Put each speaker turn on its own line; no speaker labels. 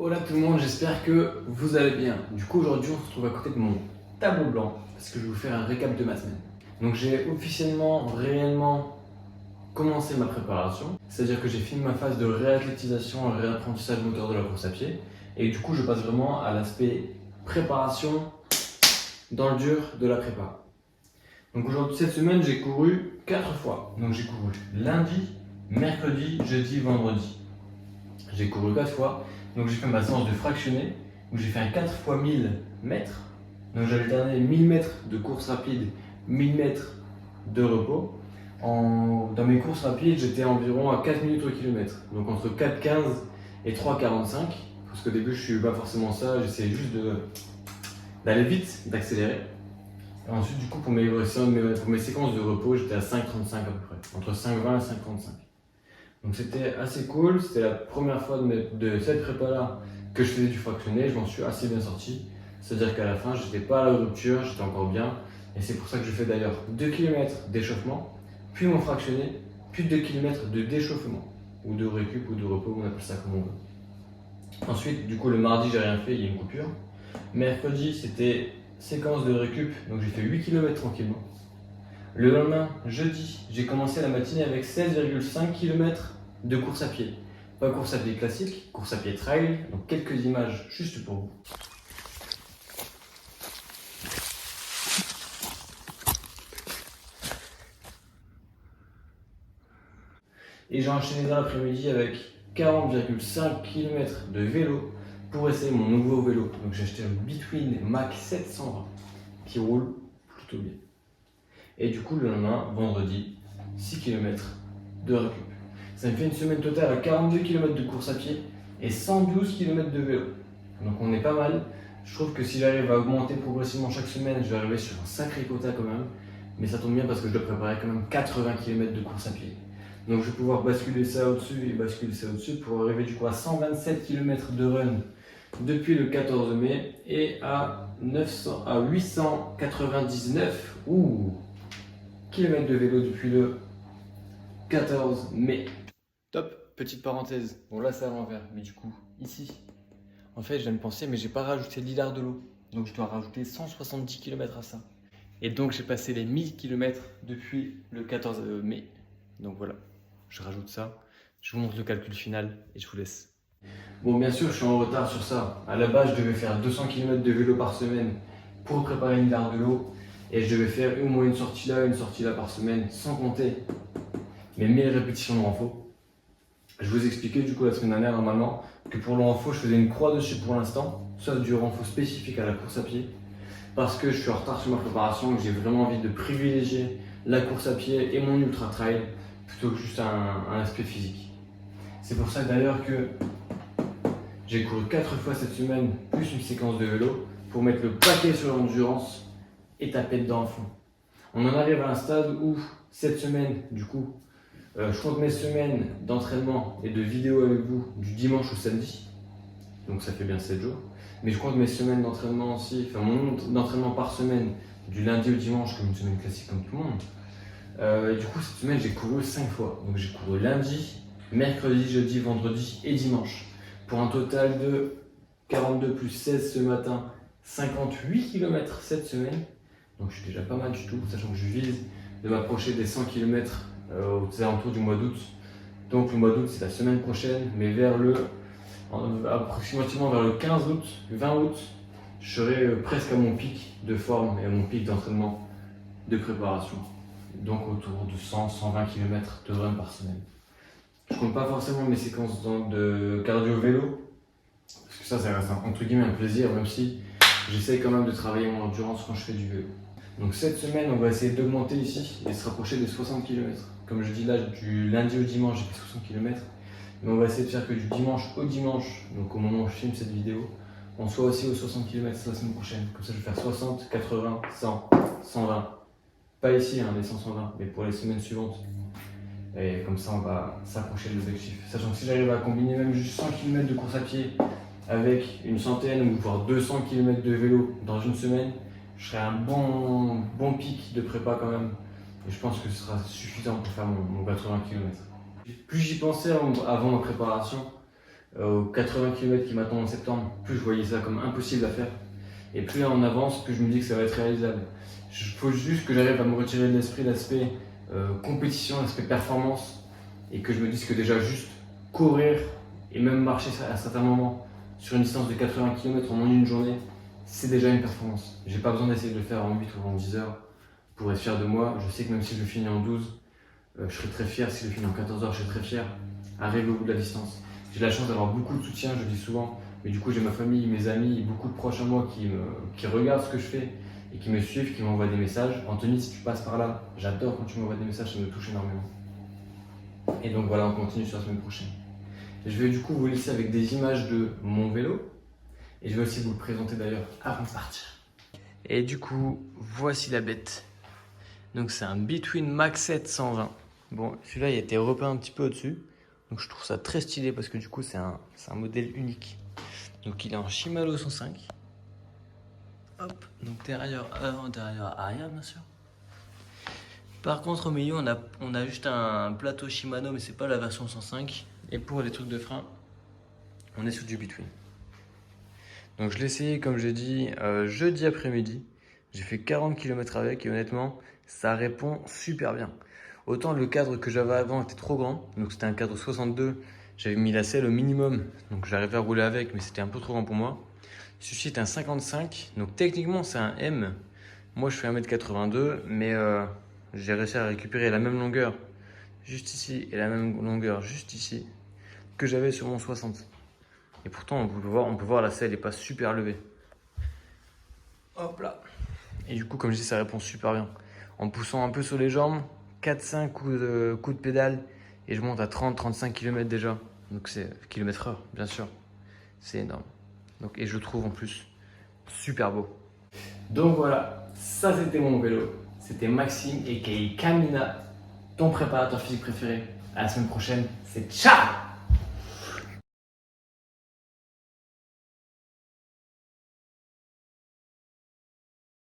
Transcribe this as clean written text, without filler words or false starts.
Hola tout le monde, j'espère que vous allez bien. Du coup aujourd'hui on se retrouve à côté de mon tableau blanc parce que je vais vous faire un récap de ma semaine. Donc j'ai officiellement, réellement commencé ma préparation, c'est-à-dire que j'ai fini ma phase de réathlétisation et réapprentissage moteur de la course à pied et du coup je passe vraiment à l'aspect préparation dans le dur de la prépa. Donc aujourd'hui cette semaine j'ai couru 4 fois. Donc j'ai couru lundi, mercredi, jeudi, vendredi. J'ai couru 4 fois. Donc j'ai fait ma séance de fractionné où j'ai fait un 4 x 1000 mètres. Donc j'ai alterné 1000 mètres de course rapide, 1000 mètres de repos. Dans mes courses rapides, j'étais environ à 4 minutes au kilomètre. Donc entre 4,15 et 3,45. Parce qu'au début, je ne suis pas forcément ça. J'essayais juste d'aller vite, d'accélérer. Et ensuite, du coup, pour mes séquences de repos, j'étais à 5,35 à peu près. Entre 5,20 et 5,35. Donc c'était assez cool, c'était la première fois de cette prépa-là que je faisais du fractionné, je m'en suis assez bien sorti. C'est-à-dire qu'à la fin, je n'étais pas à la rupture, j'étais encore bien. Et c'est pour ça que je fais d'ailleurs 2 km d'échauffement, puis mon fractionné, puis 2 km de déchauffement, ou de récup, ou de repos, on appelle ça comme on veut. Ensuite, du coup, le mardi, j'ai rien fait, il y a une coupure. Mercredi, c'était séquence de récup, donc j'ai fait 8 km tranquillement. Le lendemain, jeudi, j'ai commencé la matinée avec 16,5 km de course à pied. Pas course à pied classique, course à pied trail, donc quelques images juste pour vous. Et j'ai enchaîné dans l'après-midi avec 40,5 km de vélo pour essayer mon nouveau vélo. Donc j'ai acheté un Between Mac 720 qui roule plutôt bien. Et du coup, le lendemain, vendredi, 6 km de récup. Ça me fait une semaine totale à 42 km de course à pied et 112 km de vélo. Donc on est pas mal. Je trouve que si j'arrive à augmenter progressivement chaque semaine, je vais arriver sur un sacré quota quand même. Mais ça tombe bien parce que je dois préparer quand même 80 km de course à pied. Donc je vais pouvoir basculer ça au-dessus et basculer ça au-dessus pour arriver du coup à 127 km de run depuis le 14 mai et à 899 km de vélo depuis le 14 mai. Top, petite parenthèse. Bon là c'est à l'envers, mais du coup, ici, en fait je viens de penser, mais j'ai pas rajouté l'hilar de l'eau. Donc je dois rajouter 170 km à ça. Et donc j'ai passé les 1000 km depuis le 14 mai. Donc voilà, je rajoute ça. Je vous montre le calcul final et je vous laisse. Bon, bien sûr, je suis en retard sur ça. À la base, je devais faire 200 km de vélo par semaine pour préparer l'hilar de l'eau. Et je devais faire au moins une sortie là par semaine, sans compter mes 1000 répétitions de renfo. Je vous expliquais du coup la semaine dernière normalement que pour le renfo, je faisais une croix dessus pour l'instant, sauf du renfo spécifique à la course à pied. Parce que je suis en retard sur ma préparation et que j'ai vraiment envie de privilégier la course à pied et mon ultra trail plutôt que juste un aspect physique. C'est pour ça d'ailleurs que j'ai couru 4 fois cette semaine, plus une séquence de vélo, pour mettre le paquet sur l'endurance et taper dedans à fond. On en arrive à un stade où, cette semaine, du coup, je compte mes semaines d'entraînement et de vidéos avec vous du dimanche au samedi, donc ça fait bien 7 jours. Mais je compte mes semaines d'entraînement aussi, enfin mon nombre d'entraînement par semaine, du lundi au dimanche, comme une semaine classique comme tout le monde. Et du coup, cette semaine, j'ai couru 5 fois. Donc j'ai couru lundi, mercredi, jeudi, vendredi et dimanche. Pour un total de 42 plus 16 ce matin, 58 km cette semaine. Donc je suis déjà pas mal du tout, sachant que je vise de m'approcher des 100 km aux alentours du mois d'août. Donc le mois d'août c'est la semaine prochaine, mais approximativement vers le 15 août, 20 août, je serai presque à mon pic de forme et à mon pic d'entraînement de préparation. Donc autour de 100-120 km de run par semaine. Je compte pas forcément mes séquences de cardio-vélo, parce que ça reste entre guillemets un plaisir, même si j'essaye quand même de travailler mon endurance quand je fais du vélo. Donc cette semaine, on va essayer d'augmenter ici et se rapprocher des 60 km. Comme je dis là, du lundi au dimanche, j'ai fait 60 km. Mais on va essayer de faire que du dimanche au dimanche, donc au moment où je filme cette vidéo, on soit aussi aux 60 km la semaine prochaine. Comme ça, je vais faire 60, 80, 100, 120. Pas ici, les 100, 120, mais pour les semaines suivantes. Et comme ça, on va s'approcher de l'objectif. Sachant que si j'arrive à combiner même juste 100 km de course à pied avec une centaine ou voire 200 km de vélo dans une semaine, je serai à un bon pic de prépa quand même. Et je pense que ce sera suffisant pour faire mon 80 km. Plus j'y pensais avant ma préparation, aux 80 km qui m'attendent en septembre, plus je voyais ça comme impossible à faire. Et plus on avance, plus je me dis que ça va être réalisable. Il faut juste que j'arrive à me retirer de l'esprit l'aspect compétition, l'aspect performance, et que je me dise que déjà juste courir et même marcher à certains moments sur une distance de 80 km en moins d'une journée, c'est déjà une performance. J'ai pas besoin d'essayer de le faire en 8 ou en 10 heures pour être fier de moi. Je sais que même si je le finis en 12, je serai très fier. Si je le finis en 14 heures, je serai très fier. Arriver au bout de la distance. J'ai la chance d'avoir beaucoup de soutien, je le dis souvent, mais du coup j'ai ma famille, mes amis, beaucoup de proches à moi qui regardent ce que je fais et qui me suivent, qui m'envoient des messages. Anthony, si tu passes par là, j'adore quand tu m'envoies des messages, ça me touche énormément. Et donc voilà, on continue sur la semaine prochaine. Je vais du coup vous laisser avec des images de mon vélo et je vais aussi vous le présenter d'ailleurs avant de partir. Et du coup, voici la bête. Donc c'est un Between Max 7 120. Bon, celui-là il a été repeint un petit peu au-dessus. Donc je trouve ça très stylé parce que du coup c'est un modèle unique. Donc il est en Shimano 105. Hop, donc derrière avant, derrière arrière bien sûr. Par contre au milieu on a juste un plateau Shimano mais c'est pas la version 105. Et pour les trucs de frein, on est sur du Between. Donc je l'ai essayé comme j'ai dit jeudi après-midi. J'ai fait 40 km avec et honnêtement ça répond super bien. Autant le cadre que j'avais avant était trop grand, donc c'était un cadre 62, j'avais mis la selle au minimum, donc j'arrivais à rouler avec mais c'était un peu trop grand pour moi. Celui-ci est un 55, donc techniquement c'est un M. Moi je fais 1m82 mais j'ai réussi à récupérer la même longueur juste ici et la même longueur juste ici que j'avais sur mon 60. Et pourtant on peut voir la selle n'est pas super levée. Hop là. Et du coup comme je dis ça répond super bien. En poussant un peu sur les jambes, 4-5 coups de pédale et je monte à 30-35 km déjà. Donc c'est km/h bien sûr. C'est énorme. Donc, et je le trouve en plus super beau. Donc voilà, ça c'était mon vélo. C'était Maxime aka Kamina, ton préparateur physique préféré. À la semaine prochaine, c'est ciao!